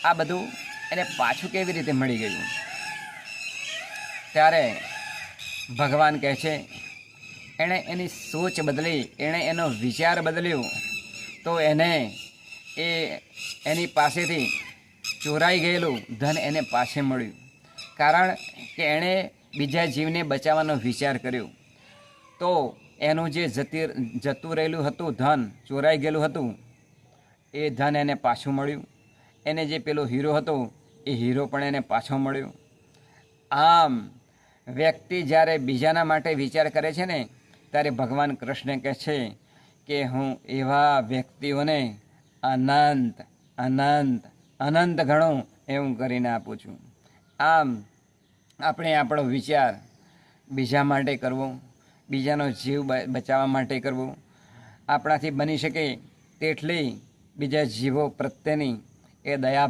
આ બધું એને પાછું કેવી રીતે મળી ગયું? ત્યારે ભગવાન કહે છે, એણે એની સોચ બદલી, એણે એનો વિચાર બદલ્યો, તો એને એની પાસેથી ચોરાઈ ગયેલું ધન એને પાસે મળ્યું. કારણ કે એણે બીજા જીવને બચાવવાનો વિચાર કર્યો. તો એનું જે જતું રહેલું હતું ધન, ચોરાઈ ગયેલું હતું, એ ધન એને પાછું મળ્યું. એને જે પેલો હીરો હતો એ હીરો પણ એને પાછો મળ્યો. આમ વ્યક્તિ જ્યારે બીજાના માટે વિચાર કરે છે ને, ત્યારે ભગવાન કૃષ્ણ કહે છે કે હું એવા વ્યક્તિઓને અનંત અનંત અનંત ઘણું એવું કરીને આપું છું. આમ આપણે આપણો વિચાર બીજા માટે કરવો, બીજાનો જીવ બચાવવા માટે કરવો, આપણાથી બની શકે તેટલી બીજા જીવો પ્રત્યેની એ દયા